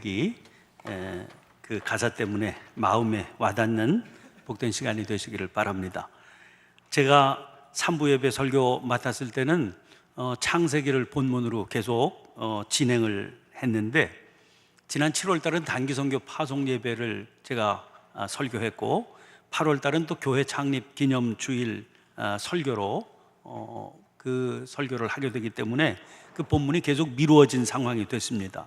신청곡이 그 가사 때문에 마음에 와닿는 복된 시간이 되시기를 바랍니다. 제가 3부 예배 설교 맡았을 때는 창세기를 본문으로 계속 진행을 했는데, 지난 7월 달은 단기 선교 파송 예배를 제가 설교했고, 8월 달은 또 교회 창립 기념 주일 설교로 그 설교를 하게 되기 때문에 그 본문이 계속 미루어진 상황이 됐습니다.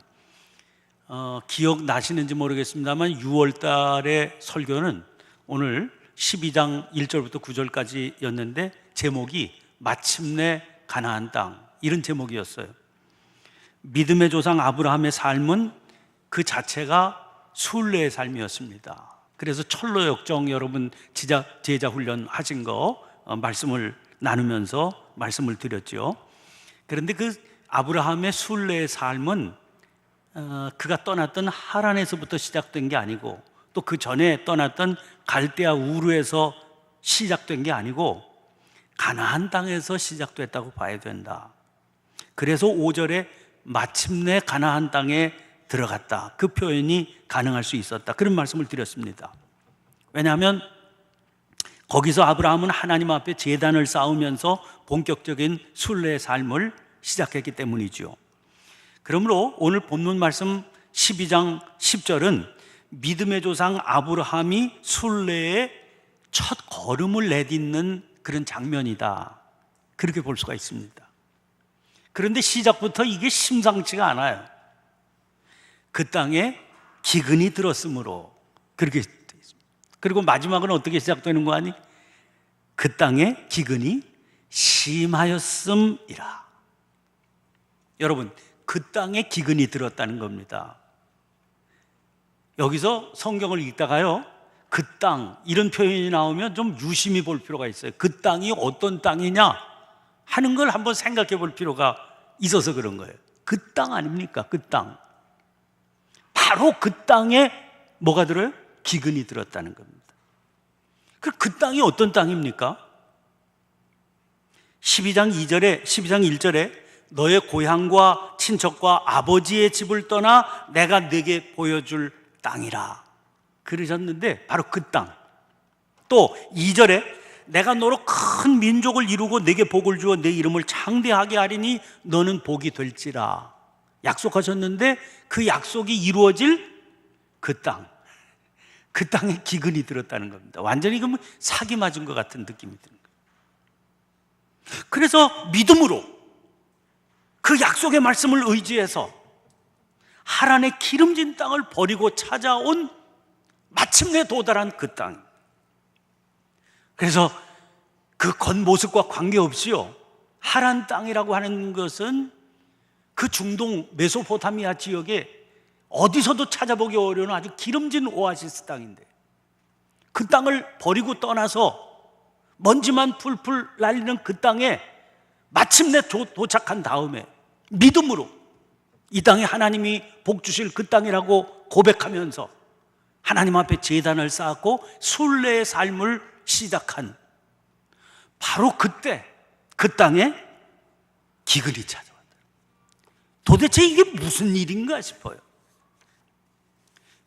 기억나시는지 모르겠습니다만 6월 달의 설교는 오늘 12장 1절부터 9절까지였는데 제목이 마침내 가나안 땅, 이런 제목이었어요. 믿음의 조상 아브라함의 삶은 그 자체가 순례의 삶이었습니다. 그래서 철로 역정 여러분 제자 훈련 하신 거 말씀을 나누면서 말씀을 드렸죠. 그런데 그 아브라함의 순례의 삶은 그가 떠났던 하란에서부터 시작된 게 아니고, 또 그 전에 떠났던 갈대아 우르에서 시작된 게 아니고 가나안 땅에서 시작됐다고 봐야 된다. 그래서 5절에 마침내 가나안 땅에 들어갔다, 그 표현이 가능할 수 있었다, 그런 말씀을 드렸습니다. 왜냐하면 거기서 아브라함은 하나님 앞에 제단을 쌓으면서 본격적인 순례의 삶을 시작했기 때문이죠. 그러므로 오늘 본문 말씀 12장 10절은 믿음의 조상 아브라함이 순례의 첫 걸음을 내딛는 그런 장면이다, 그렇게 볼 수가 있습니다. 그런데 시작부터 이게 심상치가 않아요. 그 땅에 기근이 들었으므로, 그렇게 되어 있습니다. 그리고 마지막은 어떻게 시작되는 거 아니? 그 땅에 기근이 심하였음이라. 여러분, 그 땅에 기근이 들었다는 겁니다. 여기서 성경을 읽다가요, 그 땅, 이런 표현이 나오면 좀 유심히 볼 필요가 있어요. 그 땅이 어떤 땅이냐 하는 걸 한번 생각해 볼 필요가 있어서 그런 거예요. 그 땅 아닙니까? 그 땅. 바로 그 땅에 뭐가 들어요? 기근이 들었다는 겁니다. 그 땅이 어떤 땅입니까? 12장 1절에 너의 고향과 친척과 아버지의 집을 떠나 내가 네게 보여줄 땅이라 그러셨는데, 바로 그 땅. 또 2절에 내가 너로 큰 민족을 이루고 네게 복을 주어 네 이름을 창대하게 하리니 너는 복이 될지라 약속하셨는데, 그 약속이 이루어질 그 땅, 그 땅에 기근이 들었다는 겁니다. 완전히 그 사기 맞은 것 같은 느낌이 드는 거예요. 그래서 믿음으로 그 약속의 말씀을 의지해서 하란의 기름진 땅을 버리고 찾아온, 마침내 도달한 그 땅. 그래서 그 겉모습과 관계없이요, 하란 땅이라고 하는 것은 그 중동 메소포타미아 지역에 어디서도 찾아보기 어려운 아주 기름진 오아시스 땅인데, 그 땅을 버리고 떠나서 먼지만 풀풀 날리는 그 땅에 마침내 도착한 다음에 믿음으로 이 땅에 하나님이 복 주실 그 땅이라고 고백하면서 하나님 앞에 제단을 쌓았고 순례의 삶을 시작한, 바로 그때 그 땅에 기근이 찾아왔다. 도대체 이게 무슨 일인가 싶어요.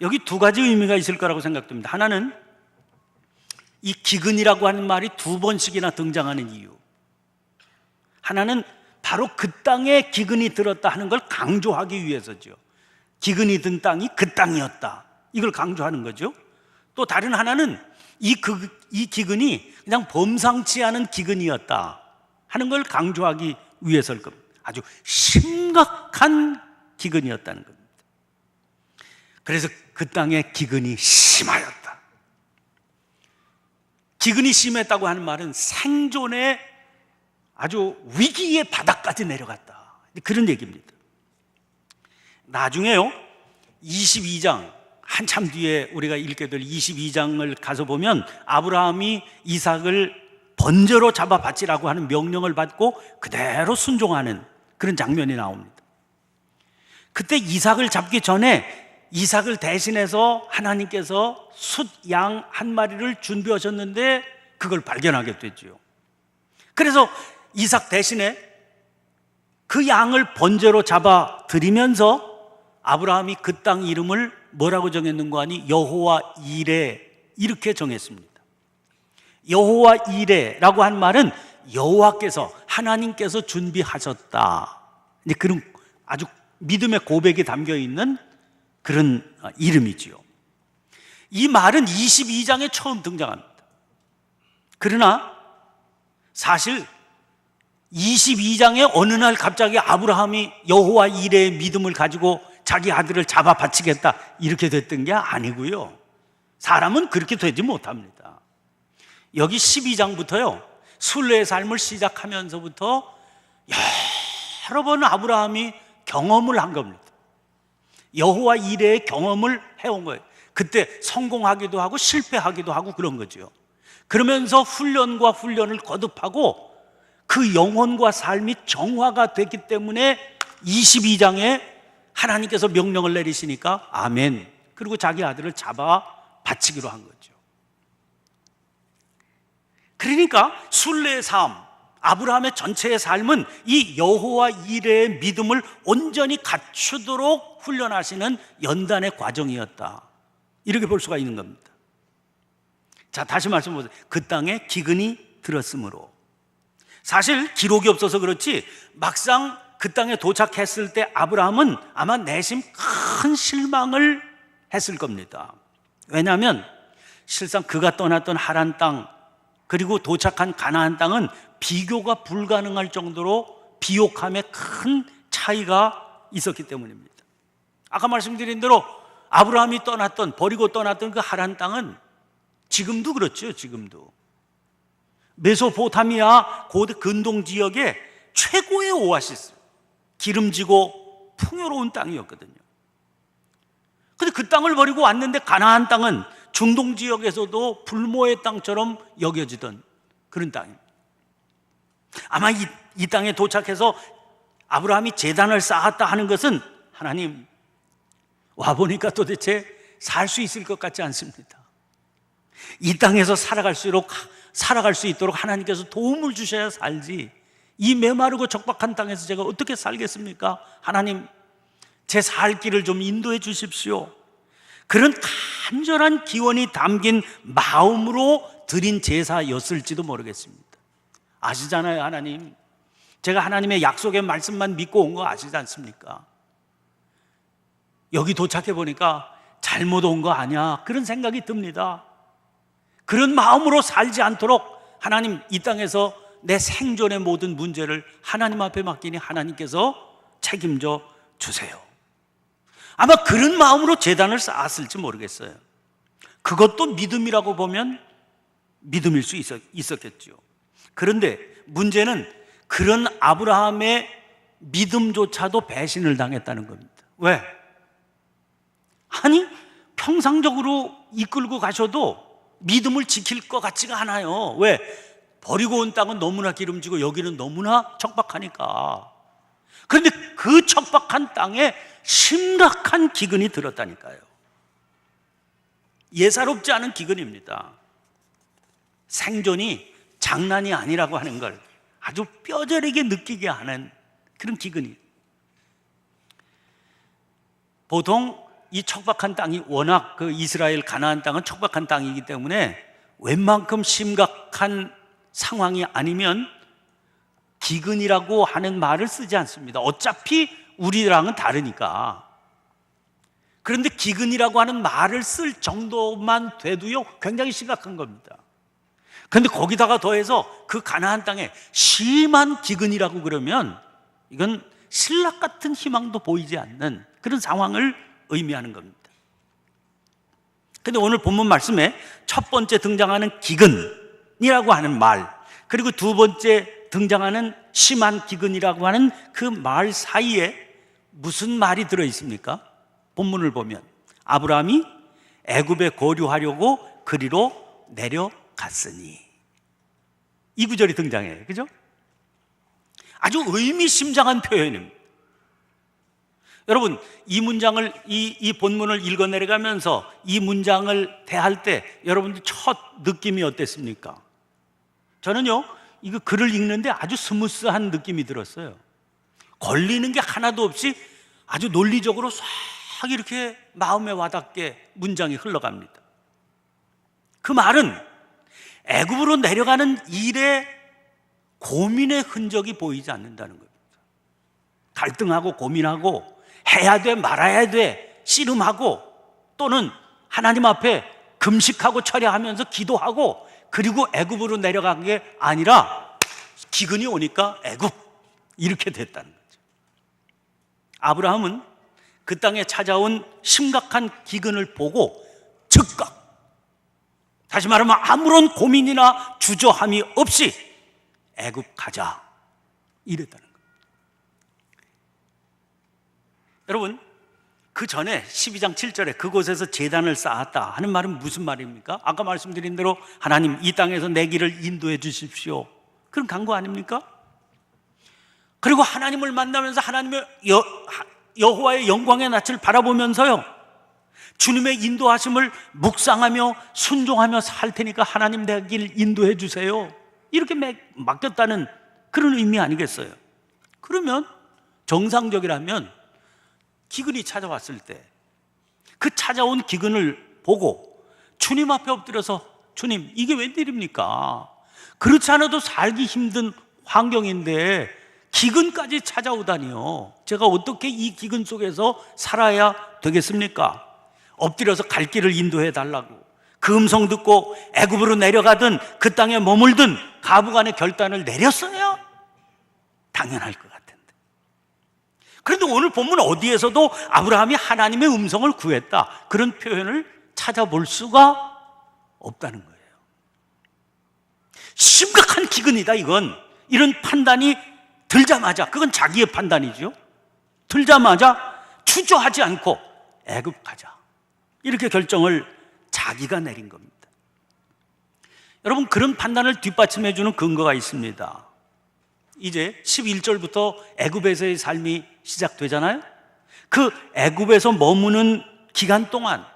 여기 두 가지 의미가 있을 거라고 생각됩니다. 하나는 이 기근이라고 하는 말이 두 번씩이나 등장하는 이유, 하나는 바로 그 땅에 기근이 들었다 하는 걸 강조하기 위해서죠. 기근이 든 땅이 그 땅이었다, 이걸 강조하는 거죠. 또 다른 하나는 이 기근이 그냥 범상치 않은 기근이었다 하는 걸 강조하기 위해서일 겁니다. 아주 심각한 기근이었다는 겁니다. 그래서 그 땅에 기근이 심하였다. 기근이 심했다고 하는 말은 생존의 아주 위기의 바닥까지 내려갔다, 그런 얘기입니다. 나중에요, 22장, 한참 뒤에 우리가 읽게 될 22장을 가서 보면 아브라함이 이삭을 번제로 잡아 바치라고 하는 명령을 받고 그대로 순종하는 그런 장면이 나옵니다. 그때 이삭을 잡기 전에 이삭을 대신해서 하나님께서 숫양 한 마리를 준비하셨는데 그걸 발견하게 되죠. 그래서 이삭 대신에 그 양을 번제로 잡아 드리면서 아브라함이 그 땅 이름을 뭐라고 정했는가 하니 여호와 이레 이렇게 정했습니다. 여호와 이레라고 한 말은 여호와께서, 하나님께서 준비하셨다, 이제 그런 아주 믿음의 고백이 담겨 있는 그런 이름이지요. 이 말은 22장에 처음 등장합니다. 그러나 사실 22장에 어느 날 갑자기 아브라함이 여호와 이레의 믿음을 가지고 자기 아들을 잡아 바치겠다 이렇게 됐던 게 아니고요. 사람은 그렇게 되지 못합니다. 여기 12장부터요, 순례의 삶을 시작하면서부터 여러 번 아브라함이 경험을 한 겁니다. 여호와 이레의 경험을 해온 거예요. 그때 성공하기도 하고 실패하기도 하고 그런 거죠. 그러면서 훈련과 훈련을 거듭하고 그 영혼과 삶이 정화가 됐기 때문에 22장에 하나님께서 명령을 내리시니까 아멘, 그리고 자기 아들을 잡아 바치기로 한 거죠. 그러니까 순례의 삶, 아브라함의 전체의 삶은 이 여호와 이레의 믿음을 온전히 갖추도록 훈련하시는 연단의 과정이었다, 이렇게 볼 수가 있는 겁니다. 자, 다시 말씀보세요. 그 땅에 기근이 들었으므로. 사실 기록이 없어서 그렇지 막상 그 땅에 도착했을 때 아브라함은 아마 내심 큰 실망을 했을 겁니다. 왜냐하면 실상 그가 떠났던 하란 땅, 그리고 도착한 가나안 땅은 비교가 불가능할 정도로 비옥함에 큰 차이가 있었기 때문입니다. 아까 말씀드린 대로 아브라함이 버리고 떠났던 그 하란 땅은 지금도 그렇죠. 지금도 메소포타미아 근동 지역의 최고의 오아시스, 기름지고 풍요로운 땅이었거든요. 그런데 그 땅을 버리고 왔는데 가나안 땅은 중동 지역에서도 불모의 땅처럼 여겨지던 그런 땅입니다. 아마 이 땅에 도착해서 아브라함이 제단을 쌓았다 하는 것은, 하나님, 와보니까 도대체 살 수 있을 것 같지 않습니다. 이 땅에서 살아갈 수 있도록 하나님께서 도움을 주셔야 살지, 이 메마르고 적박한 땅에서 제가 어떻게 살겠습니까? 하나님, 제 살 길을 좀 인도해 주십시오. 그런 간절한 기원이 담긴 마음으로 드린 제사였을지도 모르겠습니다. 아시잖아요. 하나님, 제가 하나님의 약속의 말씀만 믿고 온 거 아시지 않습니까? 여기 도착해 보니까 잘못 온 거 아니야, 그런 생각이 듭니다. 그런 마음으로 살지 않도록 하나님, 이 땅에서 내 생존의 모든 문제를 하나님 앞에 맡기니 하나님께서 책임져 주세요. 아마 그런 마음으로 제단을 쌓았을지 모르겠어요. 그것도 믿음이라고 보면 믿음일 수 있었겠죠. 그런데 문제는 그런 아브라함의 믿음조차도 배신을 당했다는 겁니다. 왜? 아니, 평상적으로 이끌고 가셔도 믿음을 지킬 것 같지가 않아요. 왜? 버리고 온 땅은 너무나 기름지고 여기는 너무나 척박하니까. 그런데 그 척박한 땅에 심각한 기근이 들었다니까요. 예사롭지 않은 기근입니다. 생존이 장난이 아니라고 하는 걸 아주 뼈저리게 느끼게 하는 그런 기근이. 보통 이 척박한 땅이 워낙 그 이스라엘 가나안 땅은 척박한 땅이기 때문에 웬만큼 심각한 상황이 아니면 기근이라고 하는 말을 쓰지 않습니다. 어차피 우리랑은 다르니까. 그런데 기근이라고 하는 말을 쓸 정도만 돼도요, 굉장히 심각한 겁니다. 그런데 거기다가 더해서 그 가나안 땅에 심한 기근이라고 그러면 이건 신락 같은 희망도 보이지 않는 그런 상황을 의미하는 겁니다. 그런데 오늘 본문 말씀에 첫 번째 등장하는 기근이라고 하는 말, 그리고 두 번째 등장하는 심한 기근이라고 하는 그 말 사이에 무슨 말이 들어 있습니까? 본문을 보면 아브라함이 애굽에 거류하려고 그리로 내려갔으니, 이 구절이 등장해요. 그죠? 아주 의미심장한 표현입니다. 여러분, 이 문장을, 이 본문을 읽어 내려가면서 이 문장을 대할 때 여러분들 첫 느낌이 어땠습니까? 저는요, 이거 글을 읽는데 아주 스무스한 느낌이 들었어요. 걸리는 게 하나도 없이 아주 논리적으로 싹 막 이렇게 마음에 와닿게 문장이 흘러갑니다. 그 말은 애굽으로 내려가는 일에 고민의 흔적이 보이지 않는다는 겁니다. 갈등하고 고민하고 해야 돼 말아야 돼 씨름하고 또는 하나님 앞에 금식하고 철야하면서 기도하고 그리고 애굽으로 내려간 게 아니라 기근이 오니까 애굽 이렇게 됐다는 거죠. 아브라함은 그 땅에 찾아온 심각한 기근을 보고 즉각, 다시 말하면 아무런 고민이나 주저함이 없이 애굽 가자 이랬다는 거예요. 여러분, 그 전에 12장 7절에 그곳에서 제단을 쌓았다 하는 말은 무슨 말입니까? 아까 말씀드린 대로 하나님 이 땅에서 내 길을 인도해 주십시오, 그런 간구 아닙니까? 그리고 하나님을 만나면서 하나님의 여호와의 영광의 낯을 바라보면서요, 주님의 인도하심을 묵상하며 순종하며 살 테니까 하나님 내 길 인도해 주세요, 이렇게 맡겼다는 그런 의미 아니겠어요? 그러면 정상적이라면 기근이 찾아왔을 때 그 찾아온 기근을 보고 주님 앞에 엎드려서 주님 이게 웬일입니까? 그렇지 않아도 살기 힘든 환경인데 기근까지 찾아오다니요, 제가 어떻게 이 기근 속에서 살아야 되겠습니까? 엎드려서 갈 길을 인도해 달라고 그 음성 듣고 애굽으로 내려가든 그 땅에 머물든 가부간의 결단을 내렸어야 당연할 것 같은데, 그런데 오늘 본문 어디에서도 아브라함이 하나님의 음성을 구했다 그런 표현을 찾아볼 수가 없다는 거예요. 심각한 기근이다 이건, 이런 판단이 들자마자, 그건 자기의 판단이죠, 들자마자 주저하지 않고 애굽 가자 이렇게 결정을 자기가 내린 겁니다. 여러분, 그런 판단을 뒷받침해 주는 근거가 있습니다. 이제 11절부터 애굽에서의 삶이 시작되잖아요. 그 애굽에서 머무는 기간 동안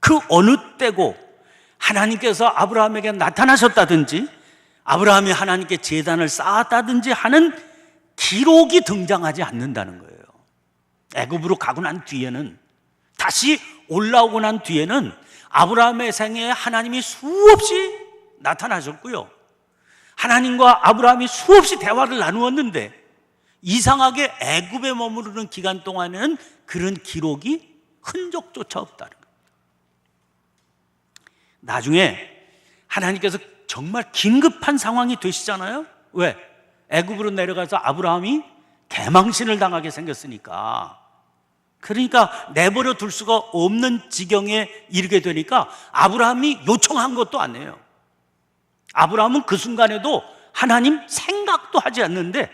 그 어느 때고 하나님께서 아브라함에게 나타나셨다든지 아브라함이 하나님께 제단을 쌓았다든지 하는 기록이 등장하지 않는다는 거예요. 애굽으로 가고 난 뒤에는, 다시 올라오고 난 뒤에는 아브라함의 생애에 하나님이 수없이 나타나셨고요, 하나님과 아브라함이 수없이 대화를 나누었는데 이상하게 애굽에 머무르는 기간 동안에는 그런 기록이 흔적조차 없다는 거예요. 나중에 하나님께서 정말 긴급한 상황이 되시잖아요. 왜? 애굽으로 내려가서 아브라함이 대망신을 당하게 생겼으니까, 그러니까 내버려 둘 수가 없는 지경에 이르게 되니까 아브라함이 요청한 것도 아니에요. 아브라함은 그 순간에도 하나님 생각도 하지 않는데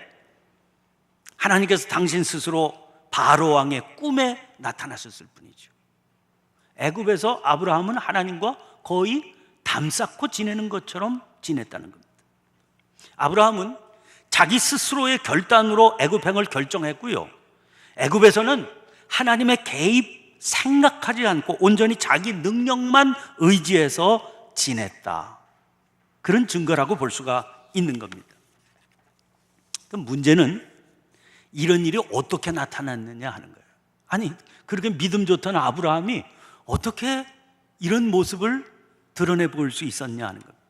하나님께서 당신 스스로 바로 왕의 꿈에 나타나셨을 뿐이죠. 애굽에서 아브라함은 하나님과 거의 담쌓고 지내는 것처럼 지냈다는 겁니다. 아브라함은 자기 스스로의 결단으로 애굽행을 결정했고요, 애굽에서는 하나님의 개입 생각하지 않고 온전히 자기 능력만 의지해서 지냈다, 그런 증거라고 볼 수가 있는 겁니다. 그럼 문제는 이런 일이 어떻게 나타났느냐 하는 거예요. 아니, 그렇게 믿음 좋던 아브라함이 어떻게 이런 모습을 드러내 볼 수 있었냐 하는 겁니다.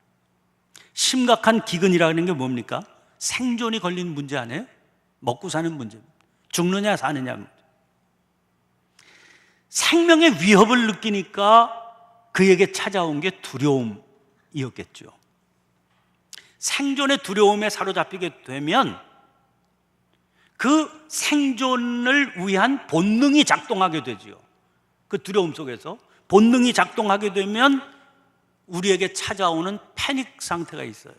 심각한 기근이라는 게 뭡니까? 생존이 걸리는 문제 아니에요? 먹고 사는 문제입니다. 죽느냐 사느냐 문제. 생명의 위협을 느끼니까 그에게 찾아온 게 두려움이었겠죠. 생존의 두려움에 사로잡히게 되면 그 생존을 위한 본능이 작동하게 되죠. 그 두려움 속에서 본능이 작동하게 되면 우리에게 찾아오는 패닉 상태가 있어요.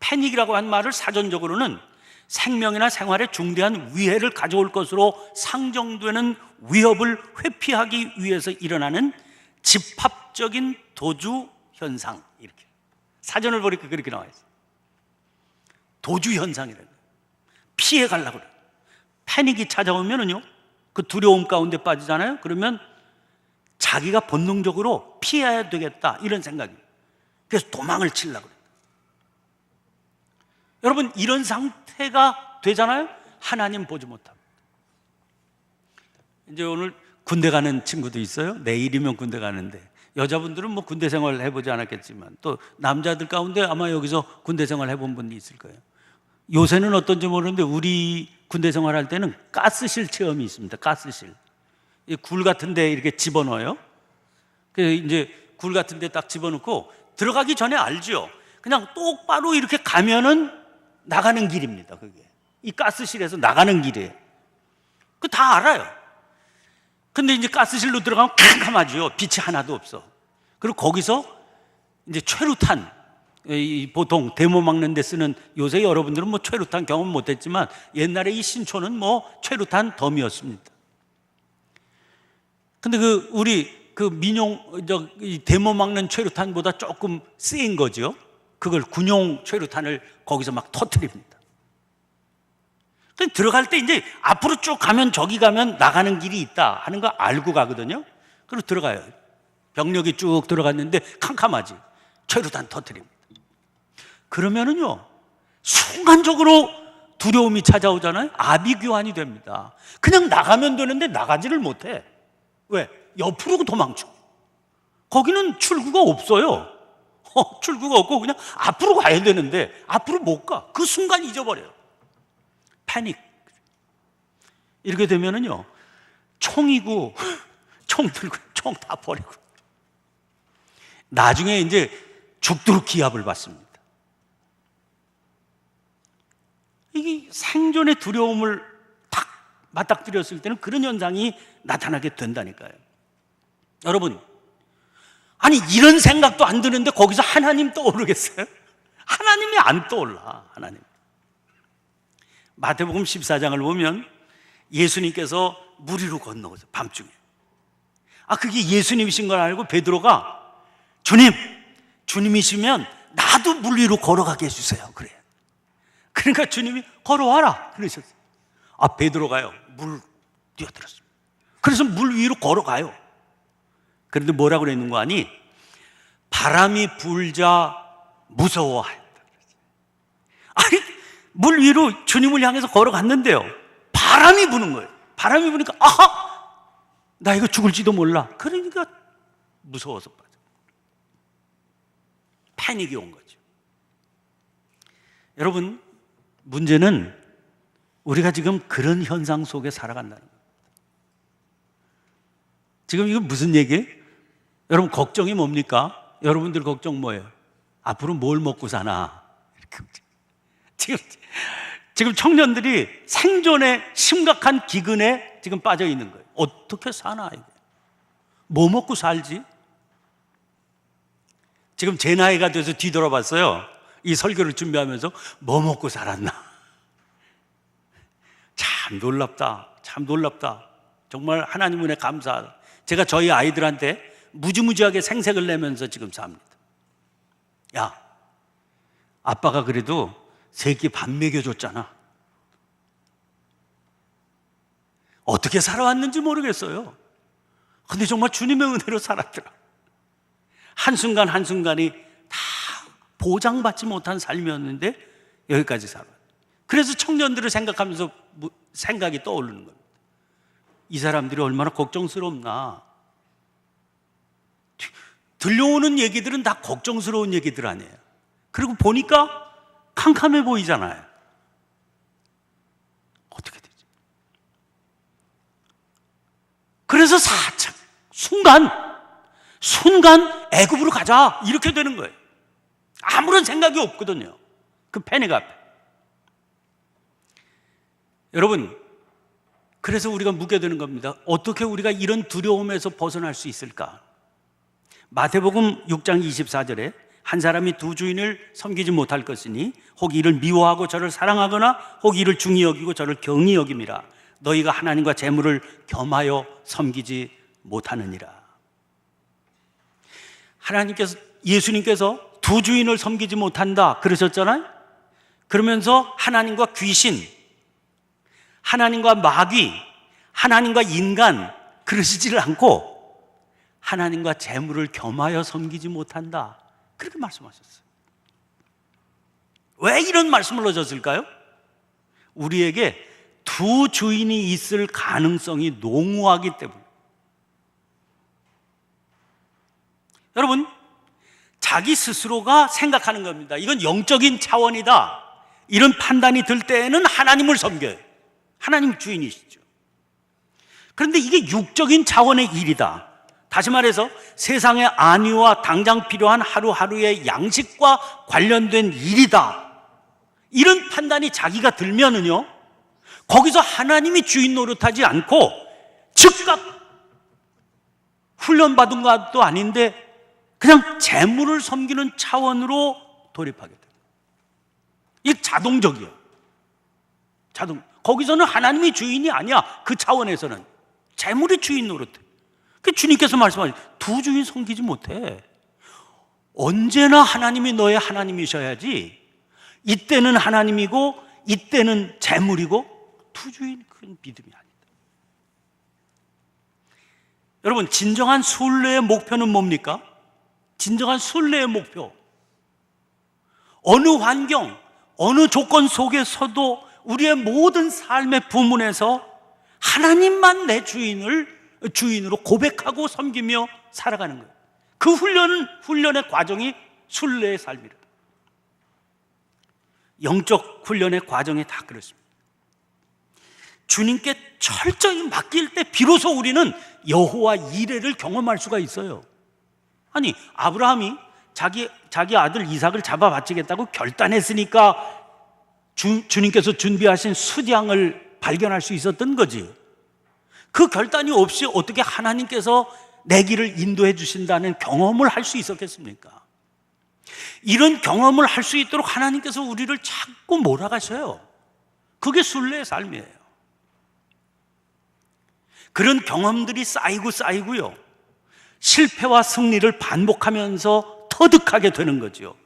패닉이라고 한 말을 사전적으로는 생명이나 생활에 중대한 위해를 가져올 것으로 상정되는 위협을 회피하기 위해서 일어나는 집합적인 도주 현상, 이렇게 사전을 보니까 그렇게 나와 있어요. 도주 현상이라는 거예요. 피해 가려고 그래요. 패닉이 찾아오면은요, 그 두려움 가운데 빠지잖아요. 그러면 자기가 본능적으로 피해야 되겠다 이런 생각이에요. 그래서 도망을 치려고 그래요. 여러분, 이런 상태가 되잖아요. 하나님 보지 못합니다. 이제 오늘 군대 가는 친구도 있어요. 내일이면 군대 가는데, 여자분들은 뭐 군대 생활 해보지 않았겠지만 또 남자들 가운데 아마 여기서 군대 생활 해본 분이 있을 거예요. 요새는 어떤지 모르는데 우리 군대 생활할 때는 가스실 체험이 있습니다. 가스실. 굴 같은데 이렇게 집어넣어요. 그 이제 굴 같은데 딱 집어넣고 들어가기 전에 알죠. 그냥 똑바로 이렇게 가면은 나가는 길입니다. 그게 이 가스실에서 나가는 길이에요. 그 다 알아요. 근데 이제 가스실로 들어가면 캄캄하죠. 빛이 하나도 없어. 그리고 거기서 이제 최루탄, 보통 데모 막는 데 쓰는, 요새 여러분들은 뭐 최루탄 경험 못했지만 옛날에 이 신촌은 뭐 최루탄 덤이었습니다. 근데 우리 민용 이 데모 막는 최루탄보다 조금 세인 거죠. 그걸 군용 최루탄을 거기서 막 터뜨립니다. 들어갈 때 이제 앞으로 쭉 가면 저기 가면 나가는 길이 있다 하는 거 알고 가거든요. 그리고 들어가요. 병력이 쭉 들어갔는데 캄캄하지. 최루탄 터뜨립니다. 그러면은요, 순간적으로 두려움이 찾아오잖아요. 아비규환이 됩니다. 그냥 나가면 되는데 나가지를 못해. 왜? 옆으로 도망쳐. 거기는 출구가 없어요. 출구가 없고 그냥 앞으로 가야 되는데 앞으로 못 가. 그 순간 잊어버려요. 패닉. 이렇게 되면은요, 총이고 총 들고 총 다 버리고 나중에 이제 죽도록 기합을 받습니다. 이게 생존의 두려움을 딱 맞닥뜨렸을 때는 그런 현상이 나타나게 된다니까요. 여러분, 아니 이런 생각도 안 드는데 거기서 하나님 떠오르겠어요? 하나님이 안 떠올라. 하나님. 마태복음 14장을 보면 예수님께서 물 위로 건너오세요. 밤중에. 그게 예수님이신 걸 알고 베드로가 주님이시면 나도 물 위로 걸어가게 해주세요. 그래. 그러니까 주님이 걸어와라 그러셨어요. 베드로가요, 물 뛰어들었습니다. 그래서 물 위로 걸어가요. 그런데 뭐라고 그랬는 거 아니? 바람이 불자 무서워하였다. 아니, 물 위로 주님을 향해서 걸어갔는데요, 바람이 부는 거예요. 바람이 부니까 나 이거 죽을지도 몰라. 그러니까 무서워서 빠져. 패닉이 온 거죠. 여러분, 문제는 우리가 지금 그런 현상 속에 살아간다는 겁니다. 지금 이거 무슨 얘기예요? 여러분, 걱정이 뭡니까? 여러분들 걱정 뭐예요? 앞으로 뭘 먹고 사나? 지금 청년들이 생존의 심각한 기근에 지금 빠져 있는 거예요. 어떻게 사나 이게? 뭐 먹고 살지? 지금 제 나이가 돼서 뒤돌아봤어요. 이 설교를 준비하면서 뭐 먹고 살았나? 참 놀랍다. 참 놀랍다. 정말 하나님 은혜 감사하다. 제가 저희 아이들한테 무지무지하게 생색을 내면서 지금 삽니다. 야, 아빠가 그래도 새끼 밥 먹여줬잖아. 어떻게 살아왔는지 모르겠어요. 근데 정말 주님의 은혜로 살았더라. 한순간 한순간이 다 보장받지 못한 삶이었는데 여기까지 살아요. 그래서 청년들을 생각하면서 생각이 떠오르는 겁니다. 이 사람들이 얼마나 걱정스럽나. 들려오는 얘기들은 다 걱정스러운 얘기들 아니에요. 그리고 보니까 캄캄해 보이잖아요. 어떻게 되지? 그래서 순간 애굽으로 가자 이렇게 되는 거예요. 아무런 생각이 없거든요. 그 패닉 앞에. 여러분, 그래서 우리가 묻게 되는 겁니다. 어떻게 우리가 이런 두려움에서 벗어날 수 있을까? 마태복음 6장 24절에 한 사람이 두 주인을 섬기지 못할 것이니 혹 이를 미워하고 저를 사랑하거나 혹 이를 중히 여기고 저를 경히 여김이라. 너희가 하나님과 재물을 겸하여 섬기지 못하느니라. 예수님께서 두 주인을 섬기지 못한다 그러셨잖아요. 그러면서 하나님과 귀신, 하나님과 마귀, 하나님과 인간 그러시지를 않고 하나님과 재물을 겸하여 섬기지 못한다 그렇게 말씀하셨어요. 왜 이런 말씀을 하셨을까요? 우리에게 두 주인이 있을 가능성이 농후하기 때문에. 여러분, 자기 스스로가 생각하는 겁니다. 이건 영적인 차원이다, 이런 판단이 들 때에는 하나님을 섬겨요. 하나님 주인이시죠. 그런데 이게 육적인 차원의 일이다, 다시 말해서 세상의 안위와 당장 필요한 하루하루의 양식과 관련된 일이다, 이런 판단이 자기가 들면은요, 거기서 하나님이 주인 노릇하지 않고 즉각 훈련받은 것도 아닌데 그냥 재물을 섬기는 차원으로 돌입하게 돼요. 이게 자동적이에요. 거기서는 하나님이 주인이 아니야. 그 차원에서는 재물이 주인 노릇해. 그 주님께서 말씀하시죠. 두 주인 섬기지 못해. 언제나 하나님이 너의 하나님이셔야지. 이때는 하나님이고 이때는 재물이고 두 주인, 그건 믿음이 아니다. 여러분, 진정한 순례의 목표는 뭡니까? 진정한 순례의 목표, 어느 환경, 어느 조건 속에서도 우리의 모든 삶의 부문에서 하나님만 내 주인으로 고백하고 섬기며 살아가는 거예요. 그 훈련의 과정이 순례의 삶이라. 영적 훈련의 과정이 다 그렇습니다. 주님께 철저히 맡길 때 비로소 우리는 여호와 이레를 경험할 수가 있어요. 아니, 아브라함이 자기 아들 이삭을 잡아 바치겠다고 결단했으니까 주님께서 준비하신 수량을 발견할 수 있었던 거지. 그 결단이 없이 어떻게 하나님께서 내 길을 인도해 주신다는 경험을 할 수 있었겠습니까? 이런 경험을 할 수 있도록 하나님께서 우리를 자꾸 몰아가셔요. 그게 순례의 삶이에요. 그런 경험들이 쌓이고요, 실패와 승리를 반복하면서 터득하게 되는 거죠.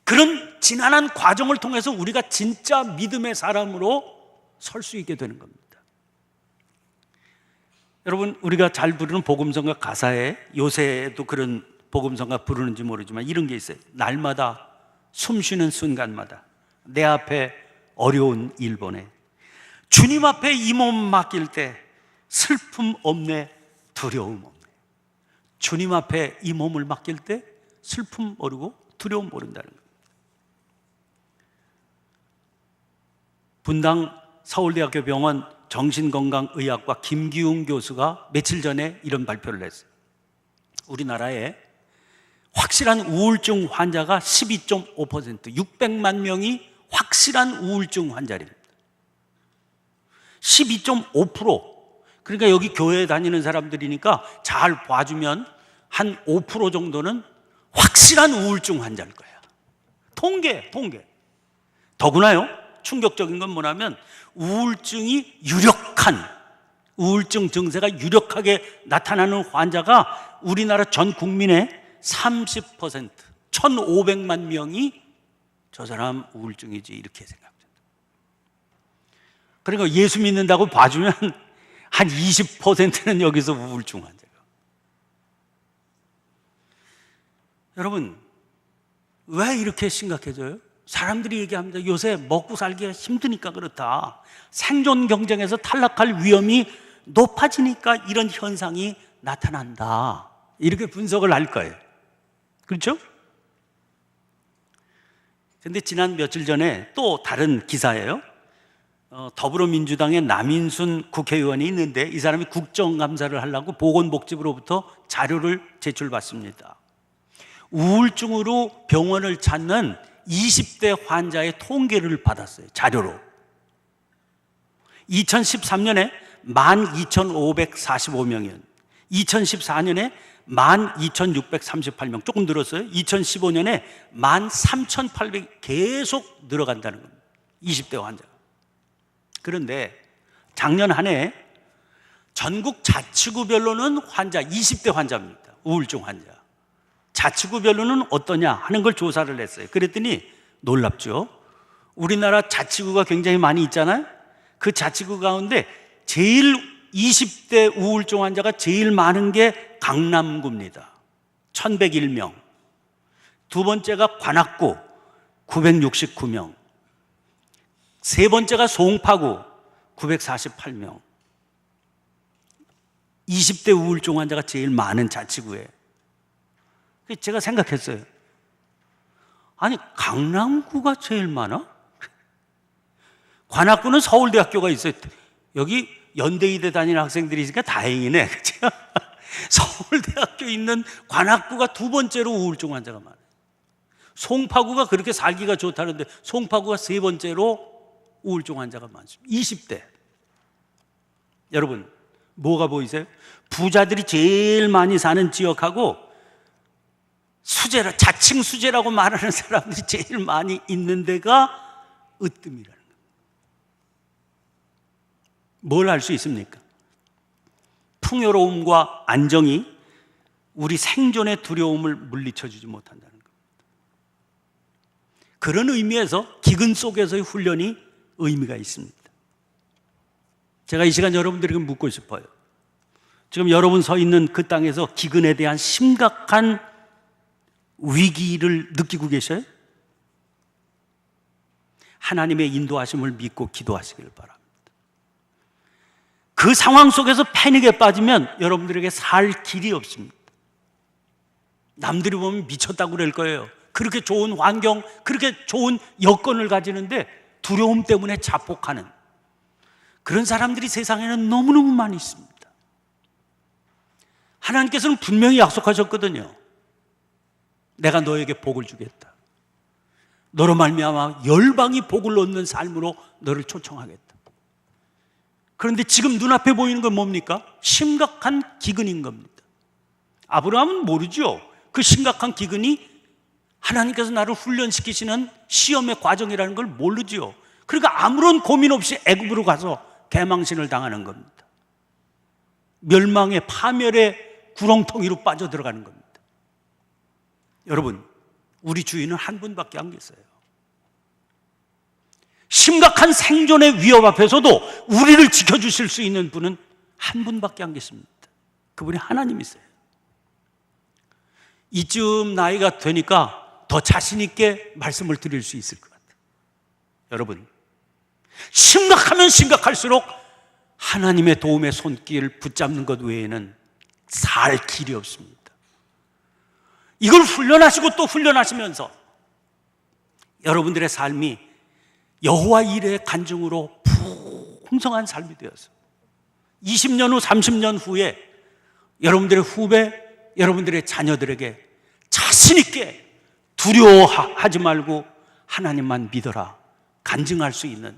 그런 지난한 과정을 통해서 우리가 진짜 믿음의 사람으로 설 수 있게 되는 겁니다. 여러분, 우리가 잘 부르는 복음성가 가사에, 요새도 그런 복음성가 부르는지 모르지만 이런 게 있어요. 날마다 숨쉬는 순간마다 내 앞에 어려운 일 보내, 주님 앞에 이 몸 맡길 때 슬픔 없네, 두려움 없네. 주님 앞에 이 몸을 맡길 때 슬픔 모르고 두려움 모른다는 거예요. 분당 서울대학교 병원 정신건강의학과 김기웅 교수가 며칠 전에 이런 발표를 했어요. 우리나라에 확실한 우울증 환자가 12.5%, 600만 명이 확실한 우울증 환자입니다. 12.5%. 그러니까 여기 교회에 다니는 사람들이니까 잘 봐주면 한 5% 정도는 확실한 우울증 환자일 거예요. 통계. 더구나요, 충격적인 건 뭐냐면 우울증이 우울증 증세가 유력하게 나타나는 환자가 우리나라 전 국민의 30%, 1,500만 명이 저 사람 우울증이지, 이렇게 생각합니다. 그러니까 예수 믿는다고 봐주면 한 20%는 여기서 우울증 환자가. 여러분, 왜 이렇게 심각해져요? 사람들이 얘기합니다. 요새 먹고 살기가 힘드니까 그렇다. 생존 경쟁에서 탈락할 위험이 높아지니까 이런 현상이 나타난다. 이렇게 분석을 할 거예요. 그렇죠? 근데 지난 며칠 전에 또 다른 기사예요. 더불어민주당의 남인순 국회의원이 있는데 이 사람이 국정감사를 하려고 보건복지부로부터 자료를 제출받습니다. 우울증으로 병원을 찾는 20대 환자의 통계를 받았어요. 자료로. 2013년에 12,545명이었는데 2014년에 12,638명, 조금 늘었어요. 2015년에 13,800, 계속 늘어간다는 겁니다. 20대 환자가. 그런데 작년 한 해 전국 자치구별로는 환자, 20대 환자입니다. 우울증 환자. 자치구별로는 어떠냐 하는 걸 조사를 했어요. 그랬더니 놀랍죠. 우리나라 자치구가 굉장히 많이 있잖아요. 그 자치구 가운데 제일 20대 우울증 환자가 제일 많은 게 강남구입니다. 1,101명. 두 번째가 관악구 969명. 세 번째가 송파구 948명. 20대 우울증 환자가 제일 많은 자치구에. 제가 생각했어요. 아니, 강남구가 제일 많아? 관악구는 서울대학교가 있어요. 여기 연대의대 다니는 학생들이 있으니까 다행이네. 그렇죠? 서울대학교 있는 관악구가 두 번째로 우울증 환자가 많아요. 송파구가 그렇게 살기가 좋다는데 송파구가 세 번째로 우울증 환자가 많습니다. 20대. 여러분, 뭐가 보이세요? 부자들이 제일 많이 사는 지역하고 자칭 수재라고 말하는 사람들이 제일 많이 있는 데가 으뜸이라는 겁니다. 뭘 알 수 있습니까? 풍요로움과 안정이 우리 생존의 두려움을 물리쳐주지 못한다는 겁니다. 그런 의미에서 기근 속에서의 훈련이 의미가 있습니다. 제가 이 시간 여러분들에게 묻고 싶어요. 지금 여러분 서 있는 그 땅에서 기근에 대한 심각한 위기를 느끼고 계셔요? 하나님의 인도하심을 믿고 기도하시길 바랍니다. 그 상황 속에서 패닉에 빠지면 여러분들에게 살 길이 없습니다. 남들이 보면 미쳤다고 그럴 거예요. 그렇게 좋은 환경, 그렇게 좋은 여건을 가지는데 두려움 때문에 자폭하는 그런 사람들이 세상에는 너무너무 많이 있습니다. 하나님께서는 분명히 약속하셨거든요. 내가 너에게 복을 주겠다. 너로 말미암아 열방이 복을 얻는 삶으로 너를 초청하겠다. 그런데 지금 눈앞에 보이는 건 뭡니까? 심각한 기근인 겁니다. 아브라함은 모르죠. 그 심각한 기근이 하나님께서 나를 훈련시키시는 시험의 과정이라는 걸 모르죠. 그러니까 아무런 고민 없이 애굽으로 가서 대망신을 당하는 겁니다. 멸망의 파멸의 구렁텅이로 빠져들어가는 겁니다. 여러분, 우리 주인은 한 분밖에 안 계세요. 심각한 생존의 위협 앞에서도 우리를 지켜주실 수 있는 분은 한 분밖에 안 계십니다. 그분이 하나님이세요. 이쯤 나이가 되니까 더 자신 있게 말씀을 드릴 수 있을 것 같아요. 여러분, 심각하면 심각할수록 하나님의 도움의 손길을 붙잡는 것 외에는 살 길이 없습니다. 이걸 훈련하시고 또 훈련하시면서 여러분들의 삶이 여호와 일의 간증으로 풍성한 삶이 되어서 20년 후, 30년 후에 여러분들의 후배, 여러분들의 자녀들에게 자신 있게 두려워하지 말고 하나님만 믿어라 간증할 수 있는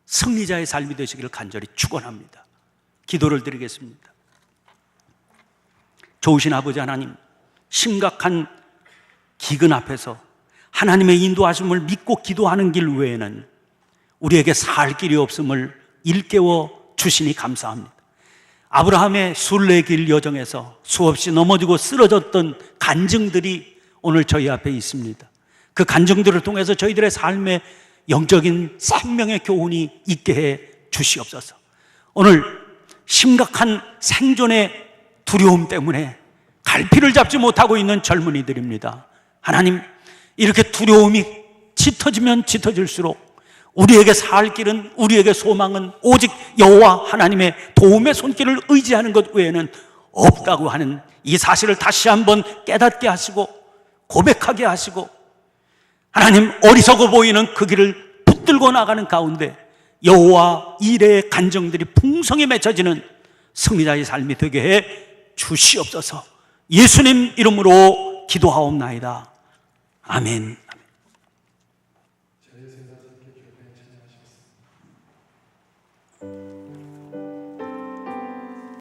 승리자의 삶이 되시기를 간절히 축원합니다. 기도를 드리겠습니다. 좋으신 아버지 하나님, 심각한 기근 앞에서 하나님의 인도하심을 믿고 기도하는 길 외에는 우리에게 살 길이 없음을 일깨워 주시니 감사합니다. 아브라함의 순례길 여정에서 수없이 넘어지고 쓰러졌던 간증들이 오늘 저희 앞에 있습니다. 그 간증들을 통해서 저희들의 삶에 영적인 생명의 교훈이 있게 해 주시옵소서. 오늘 심각한 생존의 두려움 때문에 갈피를 잡지 못하고 있는 젊은이들입니다. 하나님, 이렇게 두려움이 짙어지면 짙어질수록 우리에게 살 길은, 우리에게 소망은 오직 여호와 하나님의 도움의 손길을 의지하는 것 외에는 없다고 하는 이 사실을 다시 한번 깨닫게 하시고 고백하게 하시고, 하나님, 어리석어 보이는 그 길을 붙들고 나가는 가운데 여호와 일의 간정들이 풍성히 맺혀지는 승리자의 삶이 되게 해 주시옵소서. 예수님 이름으로 기도하옵나이다. 아멘.